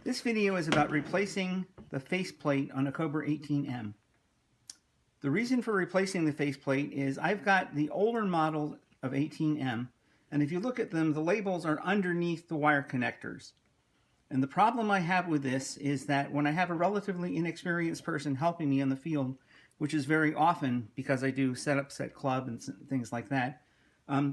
This video is about replacing the faceplate on a COBRA 18M. The reason for replacing the faceplate is I've got the older model of 18M, and if you look at them, the labels are underneath the wire connectors. And the problem I have with this is that when I have a relatively inexperienced person helping me in the field, which is very often because I do setup, set club, and things like that,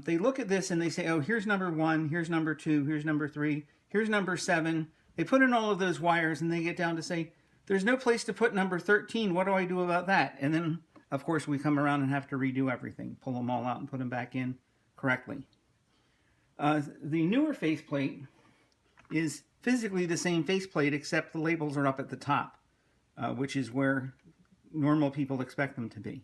they look at this and they say, oh, here's number 1, here's number 2, here's number 3, here's number 7. They put in all of those wires and they get down to say, there's no place to put number 13. What do I do about that? And then, of course, we come around and have to redo everything, pull them all out and put them back in correctly. The newer faceplate is physically the same faceplate, except the labels are up at the top, which is where normal people expect them to be.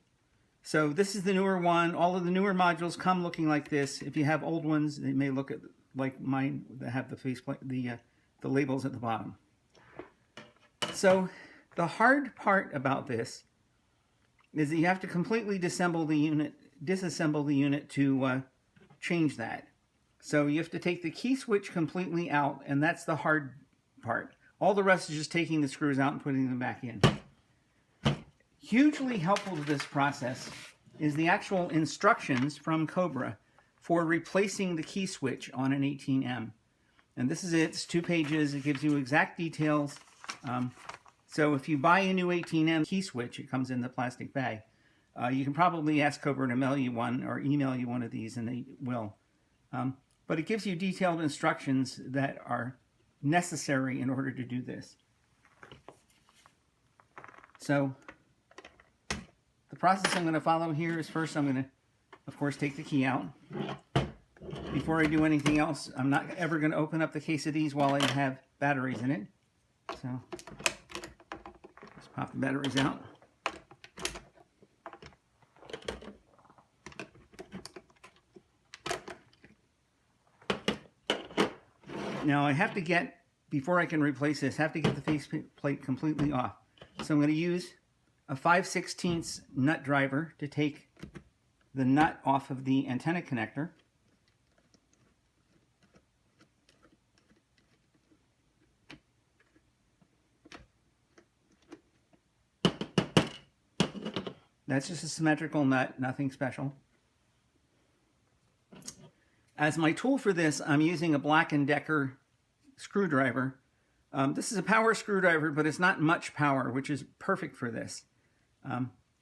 So this is the newer one. All of the newer modules come looking like this. If you have old ones, they may look like mine that have the faceplate, the labels at the bottom. So the hard part about this is that you have to completely disassemble the unit to change that. So you have to take the key switch completely out, and that's the hard part. All the rest is just taking the screws out and putting them back in. Hugely helpful to this process is the actual instructions from COBRA for replacing the key switch on an 18M. And this is it. It's 2 pages. It gives you exact details. So if you buy a new 18M key switch, it comes in the plastic bag. You can probably ask COBRA to mail you one or email you one of these, and they will. But it gives you detailed instructions that are necessary in order to do this. So the process I'm going to follow here is first I'm going to, of course, take the key out. Before I do anything else, I'm not ever going to open up the case of these while I have batteries in it. So let's pop the batteries out. Now I have to get, before I can replace this, I have to get the faceplate completely off. So I'm going to use a 5/16 nut driver to take the nut off of the antenna connector. That's just a symmetrical nut, nothing special. As my tool for this, I'm using a Black & Decker screwdriver. This is a power screwdriver, but it's not much power, which is perfect for this.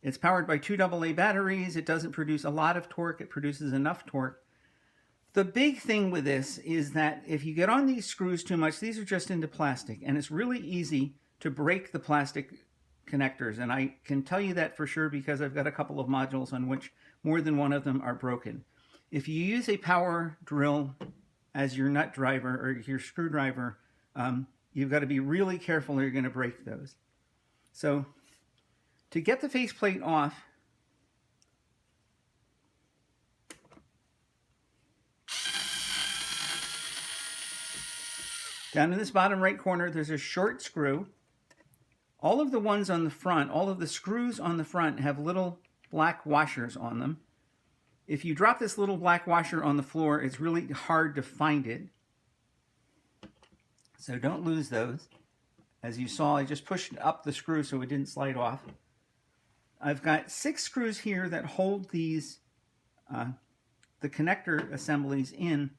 It's powered by 2 AA batteries. It doesn't produce a lot of torque. It produces enough torque. The big thing with this is that if you get on these screws too much, these are just into plastic, and it's really easy to break the plastic connectors. And I can tell you that for sure because I've got a couple of modules on which more than one of them are broken. If you use a power drill as your nut driver or your screwdriver, you've got to be really careful or you're going to break those. So to get the faceplate off, down in this bottom right corner, there's a short screw. All of the ones on the front, all of the screws on the front have little black washers on them. If you drop this little black washer on the floor, it's really hard to find it. So don't lose those. As you saw, I just pushed up the screw so it didn't slide off. I've got 6 screws here that hold these, the connector assemblies in.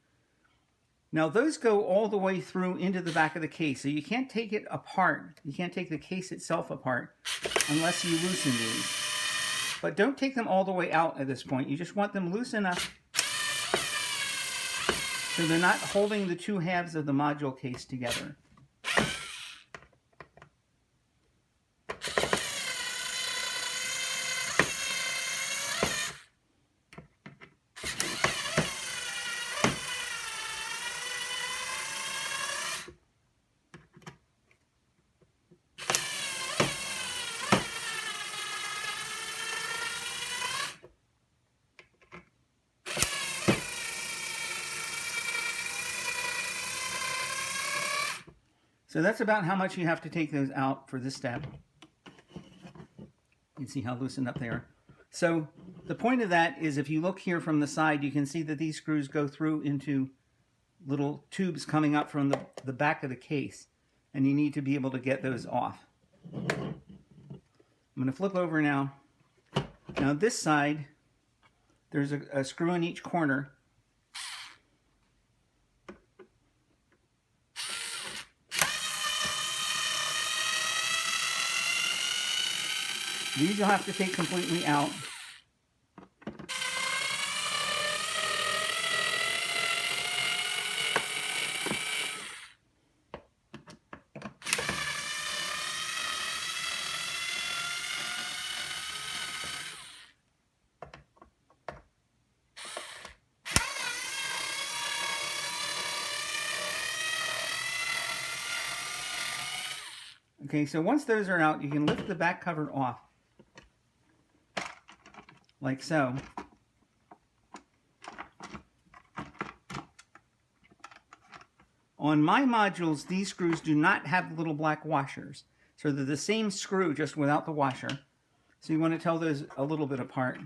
Now those go all the way through into the back of the case, so you can't take it apart. You can't take the case itself apart unless you loosen these. But don't take them all the way out at this point. You just want them loose enough so they're not holding the 2 halves of the module case together. So that's about how much you have to take those out for this step. You can see how loosened up they are. So the point of that is if you look here from the side, you can see that these screws go through into little tubes coming up from the back of the case. and you need to be able to get those off. I'm going to flip over now. Now this side, there's a screw in each corner. These you'll have to take completely out. Okay, so once those are out, you can lift the back cover off, like so. On my modules, these screws do not have little black washers. So they're the same screw, just without the washer. So you want to tell those a little bit apart.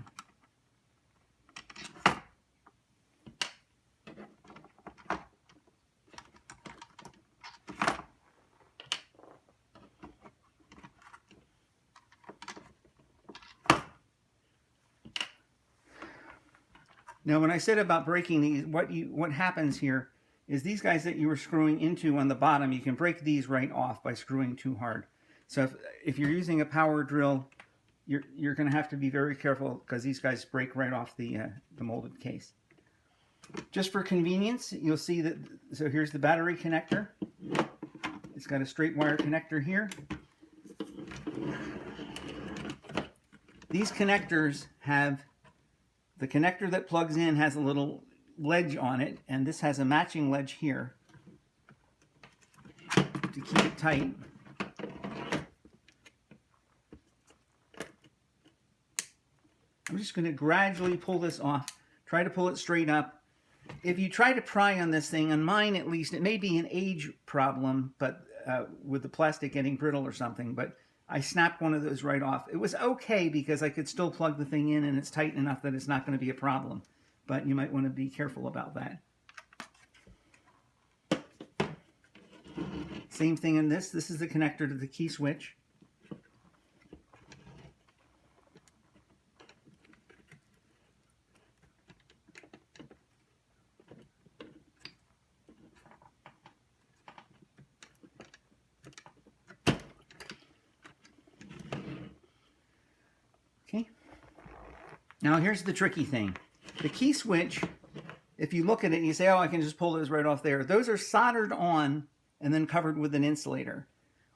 Now, when I said about breaking these, what happens here is these guys that you were screwing into on the bottom, you can break these right off by screwing too hard. So if you're using a power drill, you're going to have to be very careful because these guys break right off the molded case. Just for convenience, you'll see that, so here's the battery connector. It's got a straight wire connector here. These connectors have, the connector that plugs in has a little ledge on it, and this has a matching ledge here to keep it tight. I'm just going to gradually pull this off. Try to pull it straight up. If you try to pry on this thing, on mine at least, it may be an age problem, but with the plastic getting brittle or something, but I snapped one of those right off. It was okay because I could still plug the thing in and it's tight enough that it's not going to be a problem. But you might want to be careful about that. Same thing in this. This is the connector to the key switch. Okay. Now here's the tricky thing. The key switch, if you look at it and you say, oh, I can just pull those right off there. Those are soldered on and then covered with an insulator.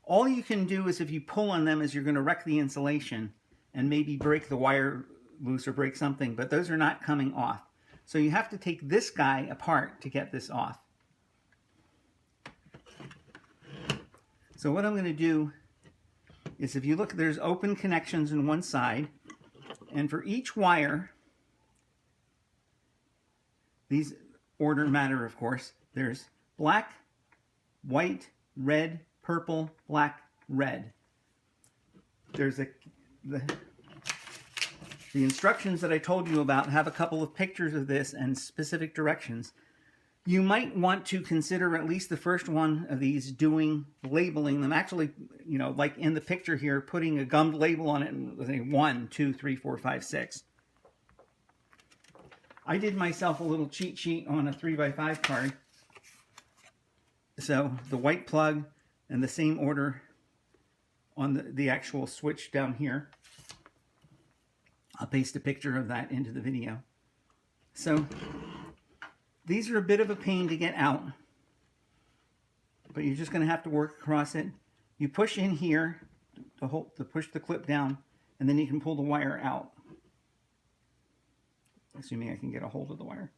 All you can do is if you pull on them is you're going to wreck the insulation and maybe break the wire loose or break something, but those are not coming off. So you have to take this guy apart to get this off. So what I'm going to do is if you look, there's open connections on one side, and for each wire, these order matter, of course. There's black, white, red, purple, black, red. There's the instructions that I told you about have a couple of pictures of this and specific directions. You might want to consider at least the first one of these labeling them. Actually, you know, like in the picture here, putting a gummed label on it and saying 1, 2, 3, 4, 5, 6. I did myself a little cheat sheet on a 3x5 card. So the white plug and the same order on the actual switch down here. I'll paste a picture of that into the video. So these are a bit of a pain to get out, but you're just going to have to work across it. You push in here to push the clip down, and then you can pull the wire out. Assuming I can get a hold of the wire.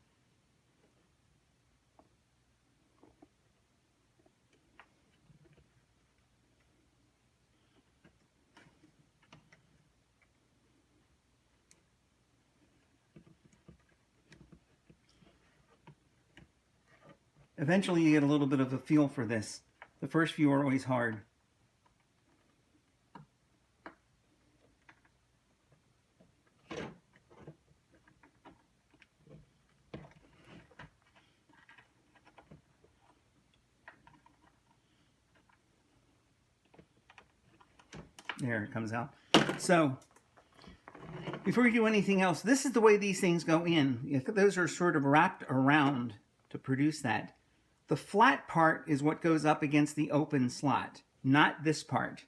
Eventually you get a little bit of a feel for this. The first few are always hard. There it comes out. So before you do anything else, this is the way these things go in. If those are sort of wrapped around to produce that. The flat part is what goes up against the open slot, not this part.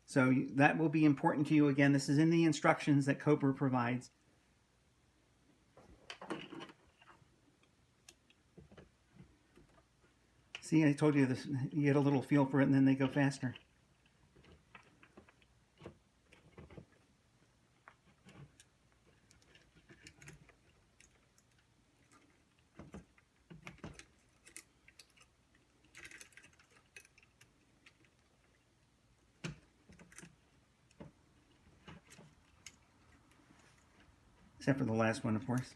So that will be important to you. Again, this is in the instructions that COBRA provides. See, I told you this, you get a little feel for it and then they go faster. Except for the last one, of course.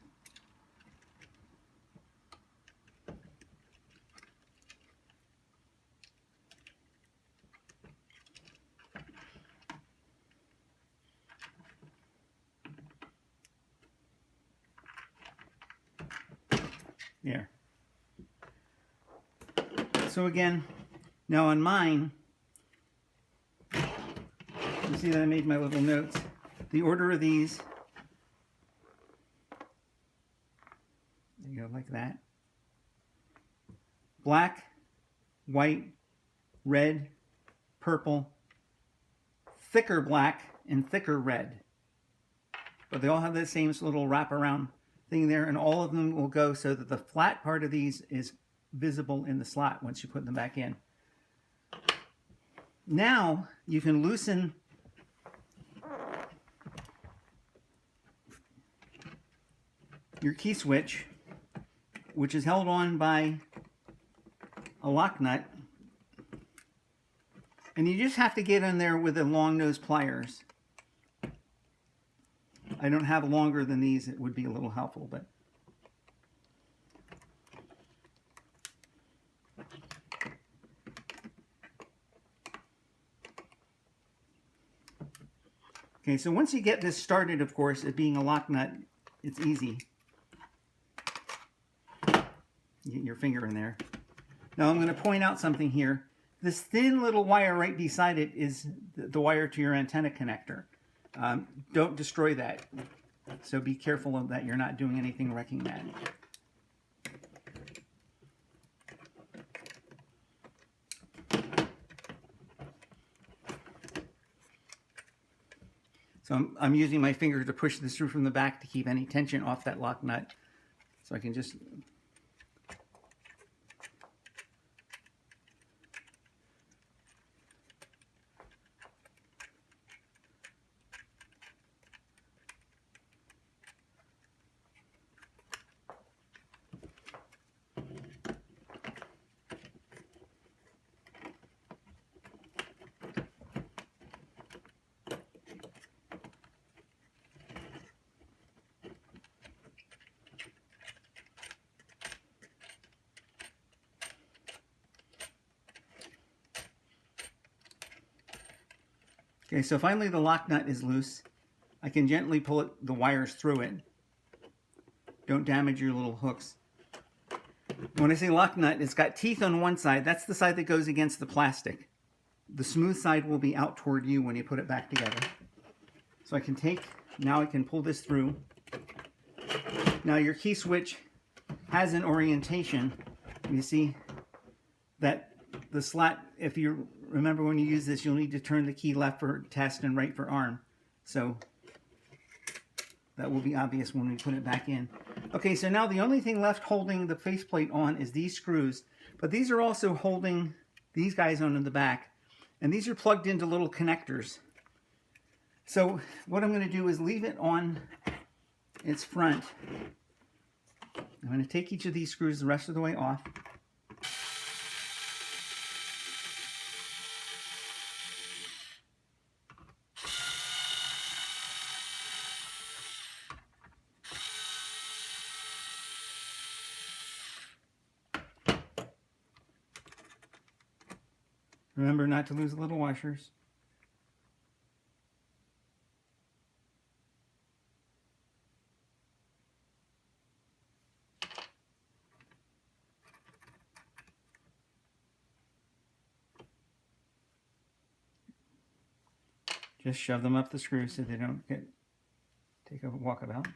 There. So again, now on mine, you see that I made my little notes. The order of these, there you go, like that. Black, white, red, purple, thicker black, and thicker red. But they all have the same little wraparound thing there, and all of them will go so that the flat part of these is visible in the slot once you put them back in. Now you can loosen your key switch, which is held on by a lock nut, and you just have to get in there with the long nose pliers. I don't have longer than these. It would be a little helpful, but okay, so once you get this started, of course, it being a lock nut, it's easy. You get your finger in there. Now I'm going to point out something here. This thin little wire right beside it is the wire to your antenna connector. Don't destroy that. So be careful of that. You're not doing anything wrecking that. So I'm using my finger to push this through from the back to keep any tension off that lock nut. So I can just... Okay, so finally the lock nut is loose. I can gently pull the wires through it. Don't damage your little hooks. When I say lock nut, it's got teeth on one side. That's the side that goes against the plastic. The smooth side will be out toward you when you put it back together. So I can now I can pull this through. Now your key switch has an orientation. You see that the slot, if you remember when you use this, you'll need to turn the key left for test and right for arm. So that will be obvious when we put it back in. Okay, so now the only thing left holding the faceplate on is these screws, but these are also holding these guys on in the back, and these are plugged into little connectors. So what I'm going to do is leave it on its front. I'm going to take each of these screws the rest of the way off. Remember not to lose the little washers. Just shove them up the screw so they don't take a walkabout.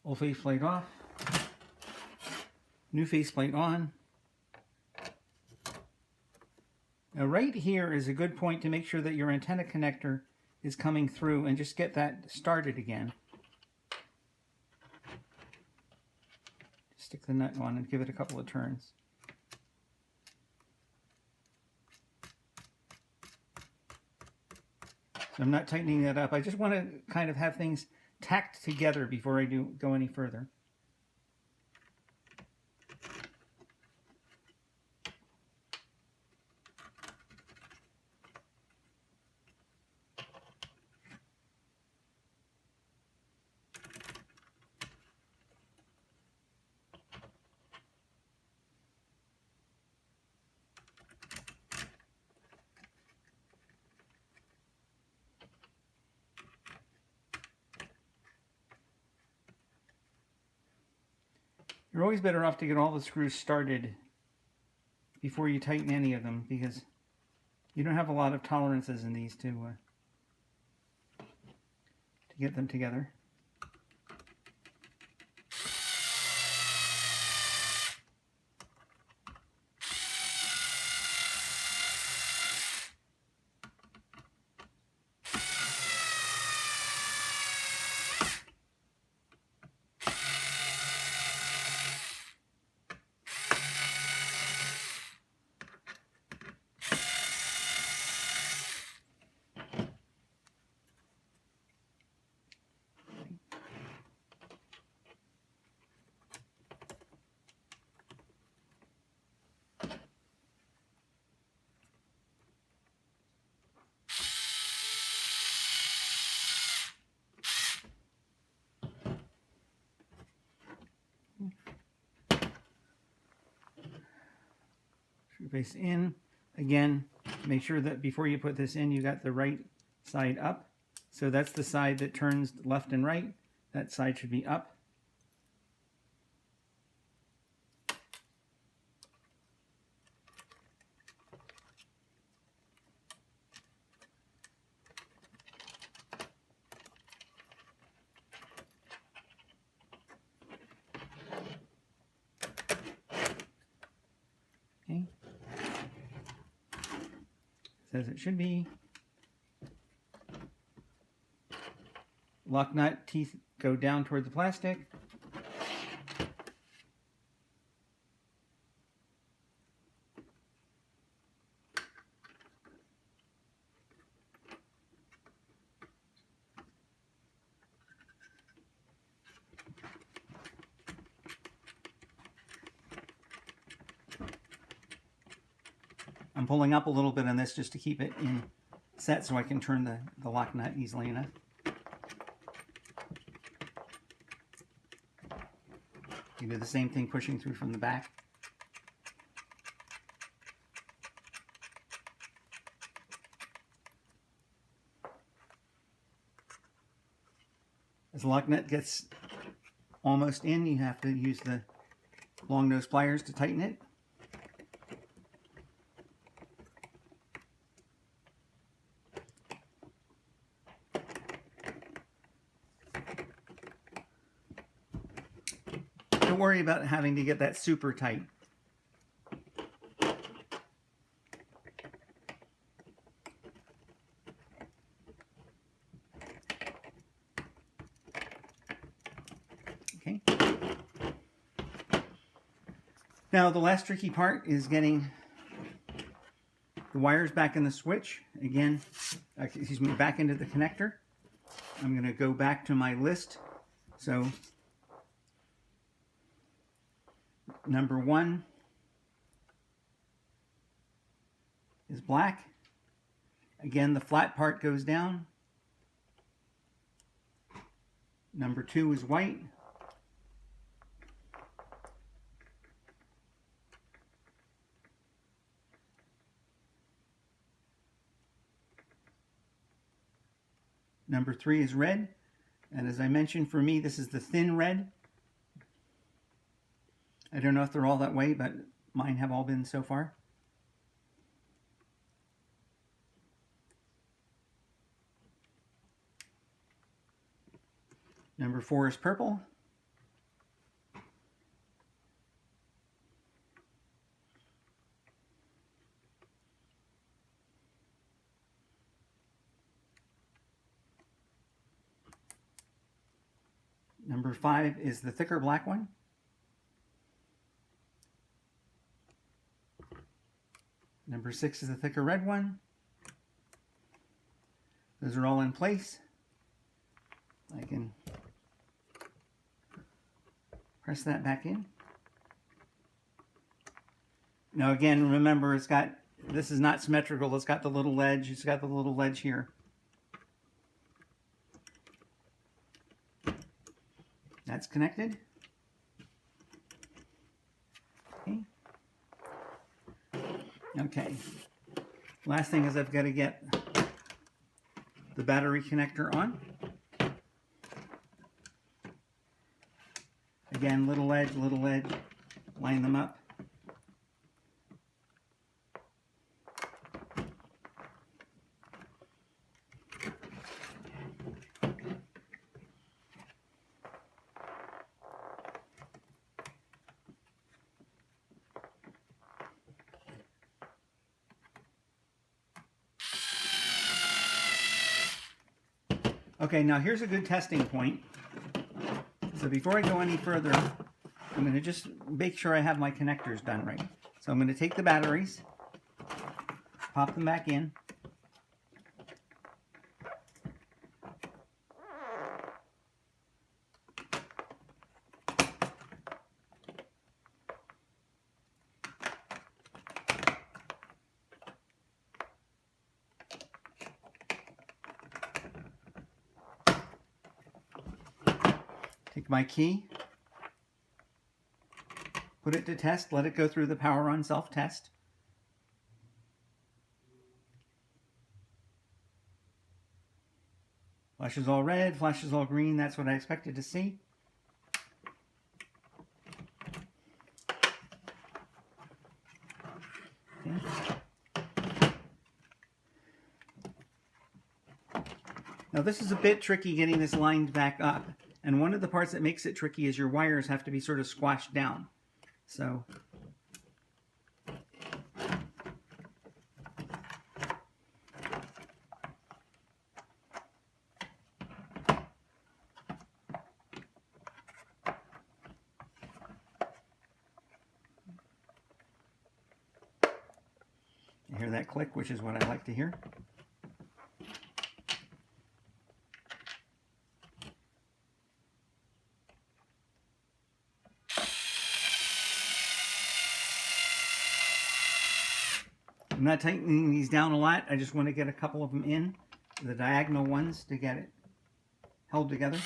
Old faceplate off, new faceplate on. Now right here is a good point to make sure that your antenna connector is coming through, and just get that started again. Stick the nut on and give it a couple of turns. So I'm not tightening that up. I just want to kind of have things tacked together before I go any further. You're always better off to get all the screws started before you tighten any of them, because you don't have a lot of tolerances in these to get them together. Face in. Again, make sure that before you put this in, you got the right side up. So that's the side that turns left and right. That side should be up. Okay. As it should be. Lock nut teeth go down toward the plastic. I'm pulling up a little bit on this just to keep it in set so I can turn the lock nut easily enough. You do the same thing pushing through from the back. As the lock nut gets almost in, you have to use the long nose pliers to tighten it. Don't worry about having to get that super tight. Now the last tricky part is getting the wires back in the switch. Again, excuse me, back into the connector. I'm going to go back to my list. So number 1 is black. Again, the flat part goes down. Number 2 is white. Number 3 is red, and as I mentioned, for me this is the thin red. I don't know if they're all that way, but mine have all been so far. Number 4 is purple. Number 5 is the thicker black one. Number 6 is the thicker red one. Those are all in place. I can press that back in. Now again, remember this is not symmetrical. It's got the little ledge. It's got the little ledge here. That's connected. Okay. Last thing is I've got to get the battery connector on. Again, little edge, line them up. Okay, now here's a good testing point. So before I go any further, I'm going to just make sure I have my connectors done right. So I'm going to take the batteries, pop them back in. Take my key, put it to test, let it go through the power on self-test. Flashes all red, flashes all green, that's what I expected to see. Okay. Now this is a bit tricky getting this lined back up. And one of the parts that makes it tricky is your wires have to be sort of squashed down. So you hear that click, which is what I like to hear. I'm not tightening these down a lot. I just want to get a couple of them in, the diagonal ones, to get it held together.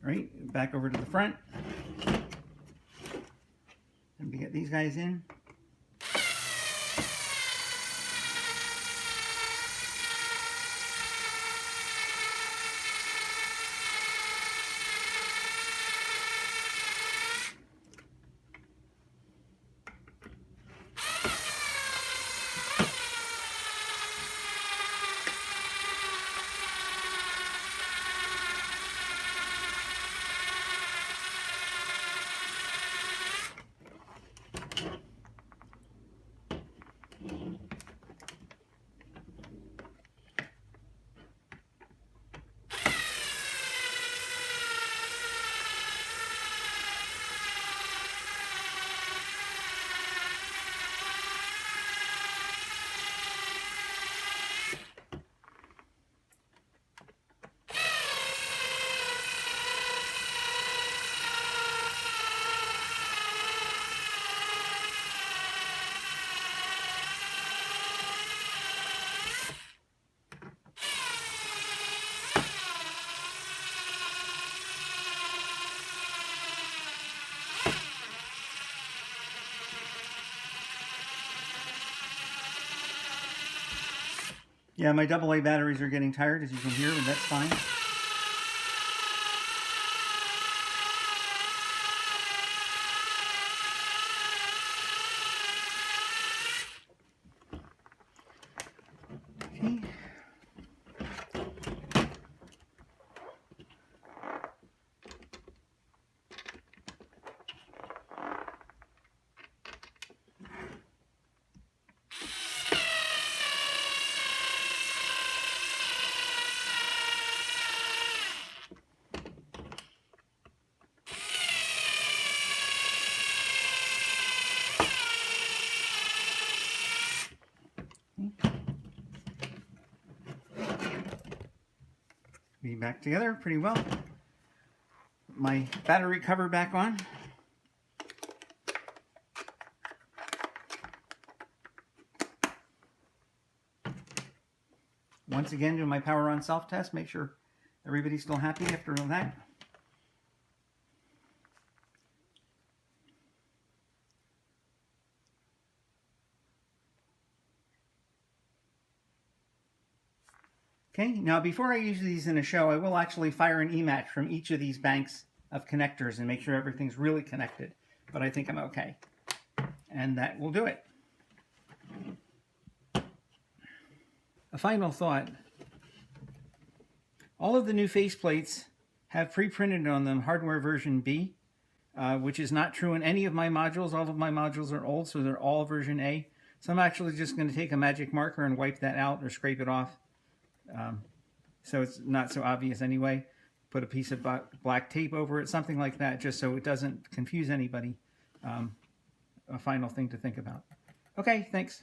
All right, back over to the front. And we get these guys in. Yeah, my AA batteries are getting tired, as you can hear, and that's fine. Okay. Be back together pretty well. My battery cover back on. Once again, do my power on self test. Make sure everybody's still happy after all that. Okay, now before I use these in a show, I will actually fire an E-match from each of these banks of connectors and make sure everything's really connected. But I think I'm okay. And that will do it. A final thought. All of the new faceplates have pre-printed on them hardware version B, which is not true in any of my modules. All of my modules are old, so they're all version A. So I'm actually just going to take a magic marker and wipe that out or scrape it off. So it's not so obvious anyway. Put a piece of black tape over it, something like that, just so it doesn't confuse anybody. A final thing to think about. Okay, thanks.